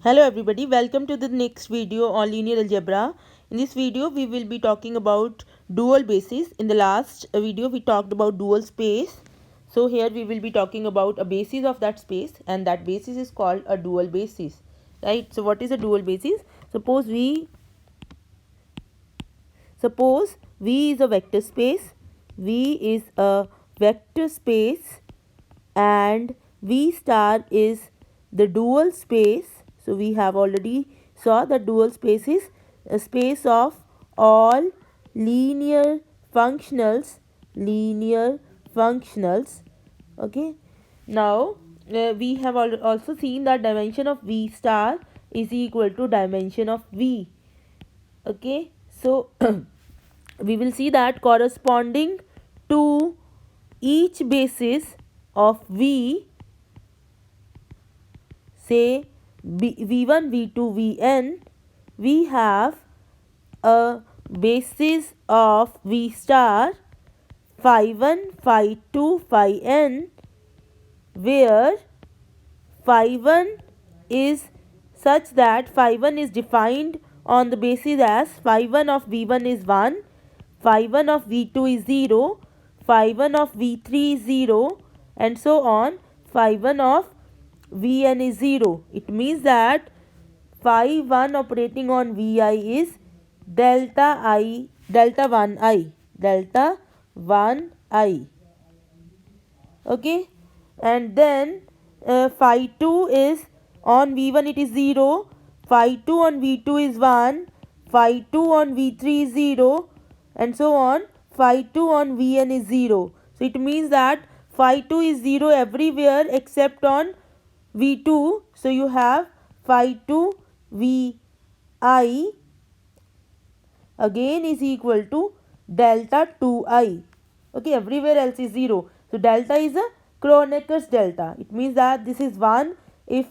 Hello everybody, welcome to the next video on linear algebra. In this video we will be talking about dual basis. In the last video we talked about dual space. So here we will be talking about a basis of that space, and that basis is called a dual basis. Right? So what is a dual basis? Suppose V is a vector space. V is a vector space and V star is the dual space. So we have already saw that dual space is a space of all linear functionals. Okay. Now we have also seen that dimension of V star is equal to dimension of V. Okay. So we will see that corresponding to each basis of V, say V1, V2, Vn, we have a basis of V star phi 1, phi 2, phi n, where phi 1 is such that phi 1 is defined on the basis as phi 1 of V1 is 1, phi 1 of V2 is 0, phi 1 of V3 is 0, and so on. Phi 1 of Vn is 0. It means that phi 1 operating on Vi is delta 1i. Okay, and then phi 2 is on V1 it is 0, phi 2 on V2 is 1, phi 2 on V3 is 0, and so on. Phi 2 on Vn is 0. So it means that phi 2 is 0 everywhere except on V2. So you have phi 2 Vi again is equal to delta 2i. Okay, everywhere else is 0. So delta is a Kroneker's delta. It means that this is 1 if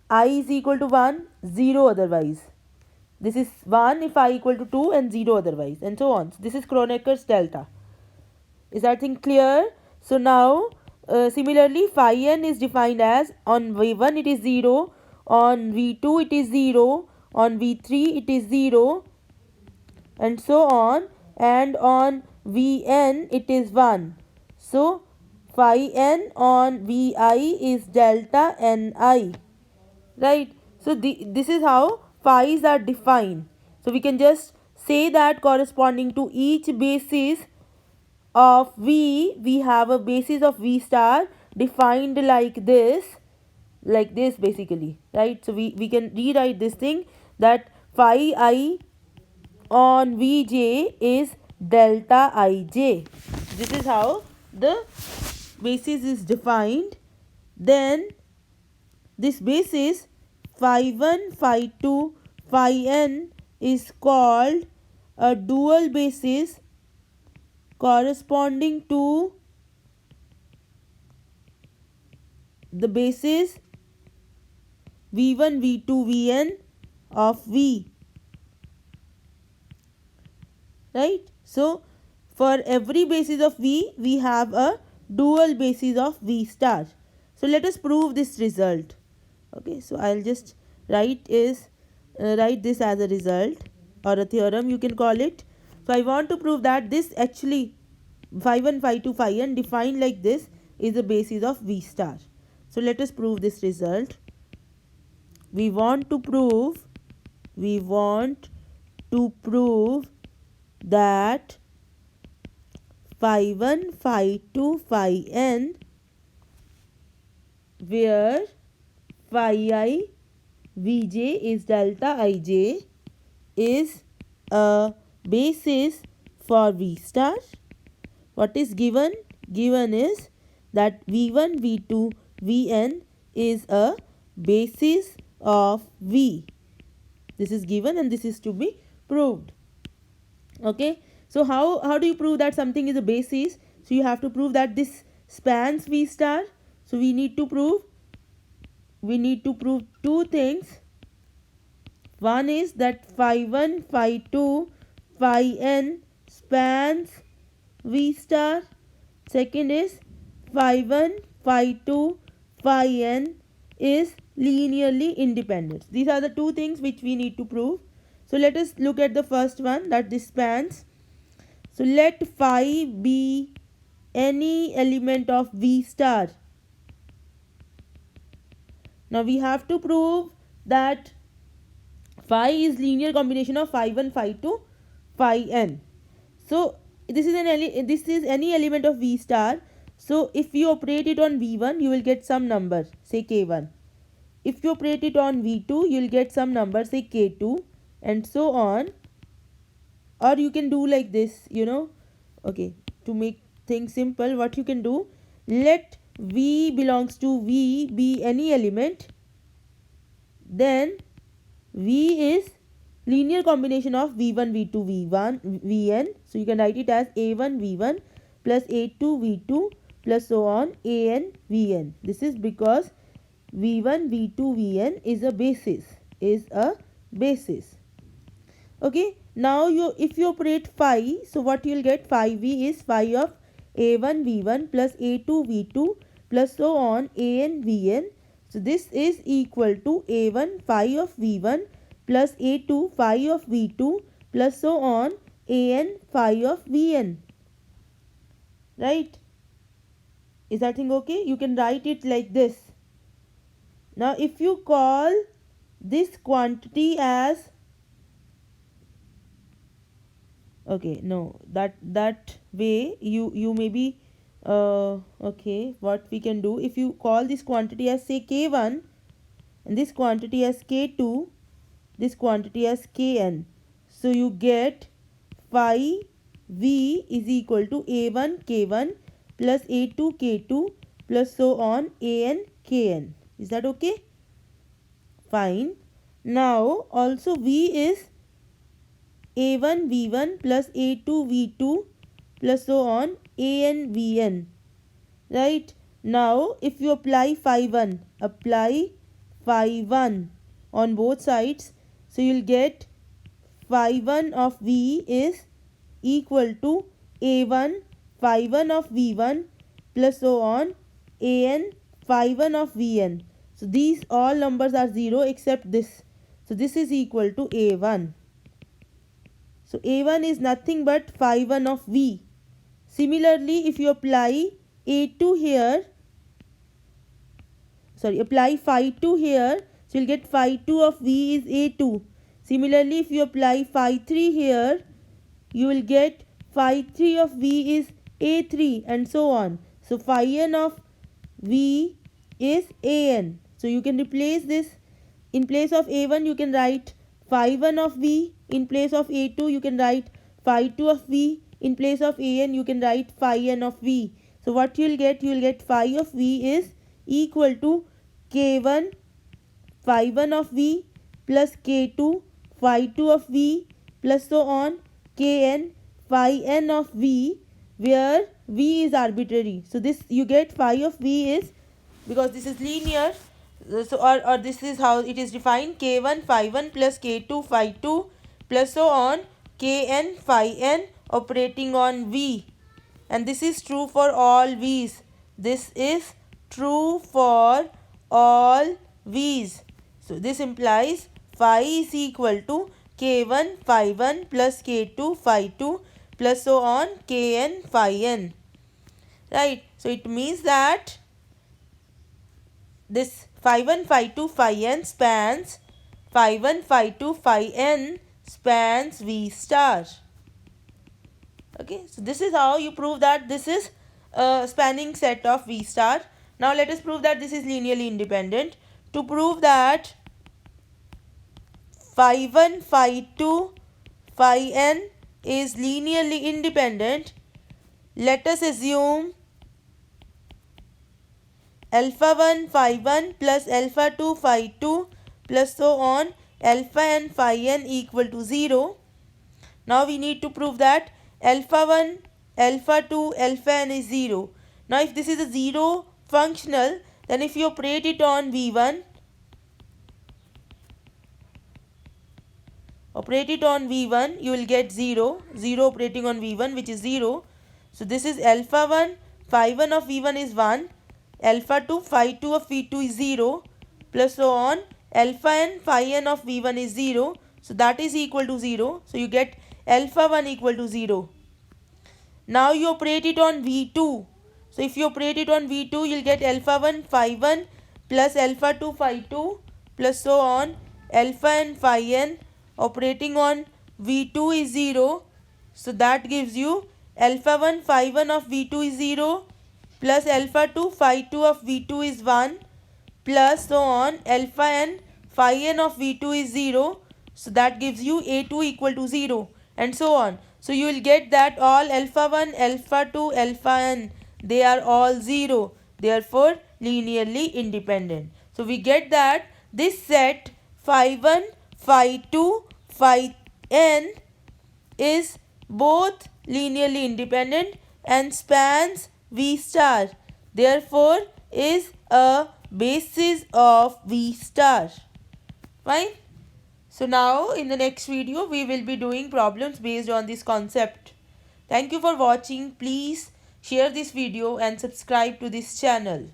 I is equal to 1, 0 otherwise. This is 1 if I equal to 2 and 0 otherwise, and so on. So this is Kroneker's delta. Is that thing clear? So now similarly phi n is defined as on V1 it is 0, on V2 it is 0, on V3 it is 0, and so on, and on Vn it is 1. So phi n on Vi is delta Ni. Right? So this is how phi's are defined. So we can just say that corresponding to each basis of V, we have a basis of V star defined like this basically, right? So we can rewrite this thing that phi I on Vj is delta Ij. This is how the basis is defined. Then this basis phi 1, phi 2, phi n is called a dual basis corresponding to the basis V1, V2, Vn of V. Right? So for every basis of V, we have a dual basis of V star. So let us prove this result. Okay, so I'll just write this as a result or a theorem, you can call it. So I want to prove that this actually phi 1, phi 2, phi n defined like this is the basis of V star. So let us prove this result. We want to prove that phi 1, phi 2, phi n, where phi I Vj is delta Ij, is a basis for V star. What is given? Given is that V1, V2, Vn is a basis of V. This is given and this is to be proved. Okay. So how do you prove that something is a basis? So you have to prove that this spans V star. So we need to prove two things. One is that phi 1, phi 2, phi n spans V star. Second is phi 1, phi 2, phi n is linearly independent. These are the two things which we need to prove. So let us look at the first one, that this spans. So let phi be any element of V star. Now we have to prove that phi is linear combination of phi 1, phi 2, phi n. So this is any element of V star. So if you operate it on V1, you will get some number, say K1. If you operate it on V2, you will get some number, say K2, and so on. Or you can do like this, okay, to make things simple, what you can do, let V belongs to V be any element, then V is linear combination of V1, V2, V1, Vn. So you can write it as A1, V1 plus A2, V2 plus so on An, Vn. This is because V1, V2, Vn is a basis. Okay, now if you operate phi, so what you will get, phi V is phi of A1, V1 plus A2, V2 plus so on An, Vn. So this is equal to A1 phi of V1 plus A2 phi of V2 plus so on An phi of Vn. Right? Is that thing okay? You can write it like this. Now if you call this quantity as, okay, no, that way you may be okay, what we can do, if you call this quantity as say K1 and this quantity as K2, this quantity as Kn, so you get phi V is equal to A1 K1 plus A2 K2 plus so on An Kn. Is that okay? Fine. Now also V is A1 V1 plus A2 V2 plus so on An Vn. Right? Now if you apply phi 1 on both sides, so you will get phi 1 of V is equal to A1 phi 1 of V1 plus so on An phi 1 of Vn. So these all numbers are 0 except this. So this is equal to A1. So A1 is nothing but phi 1 of V. Similarly, if you apply A2 here, apply phi 2 here, so you'll get phi 2 of V is A2. Similarly, if you apply phi 3 here, you will get phi 3 of V is A3 and so on. So phi n of V is An. So you can replace this. In place of A1 you can write phi 1 of V. In place of A2 you can write phi 2 of V. In place of An you can write phi n of V. So what you will get phi of V is equal to K1 phi 1 of V plus K2 phi 2 of V plus so on Kn phi n of V, where V is arbitrary. So this you get phi of V is, because this is linear, so or this is how it is defined, K1 phi 1 plus K2 phi 2 plus so on Kn phi n operating on V, and this is true for all V's. This is true for all V's. So this implies phi is equal to K1 phi 1 plus K2 phi 2 plus so on Kn phi n. Right? So it means that this phi 1 phi 2 phi n spans phi 1 phi 2 phi n spans V star. Okay, so this is how you prove that this is a spanning set of V star. Now let us prove that this is linearly independent. To prove that phi 1 phi 2 phi n is linearly independent, let us assume alpha 1 phi 1 plus alpha 2 phi 2 plus so on alpha n phi n equal to 0. Now we need to prove that alpha 1, alpha 2, alpha n is 0. Now if this is a 0 functional, then if you operate it on V1, you will get 0 operating on V1, which is 0. So this is alpha 1, phi 1 of V1 is 1, alpha 2 phi 2 of V2 is 0. plus so on. Alpha n phi n of v1 is 0. So that is equal to 0. So you get alpha 1 equal to 0. Now you operate it on v2. So if you operate it on v2, you'll get alpha 1 phi 1 plus alpha 2 phi 2 plus so on. Alpha n phi n operating on v2 is 0. So that gives you alpha 1 phi 1 of v2 is 0 plus alpha 2 phi 2 of v2 is 1 plus so on. Alpha n phi n of v2 is 0. So that gives you a2 equal to 0 and so on. So you will get that all alpha 1, alpha 2, alpha n, they are all 0. Therefore linearly independent. So we get that this set phi 1, phi 2, phi n is both linearly independent and spans V star. Therefore is a basis of V star. Fine. So now in the next video we will be doing problems based on this concept. Thank you for watching. Please share this video and subscribe to this channel.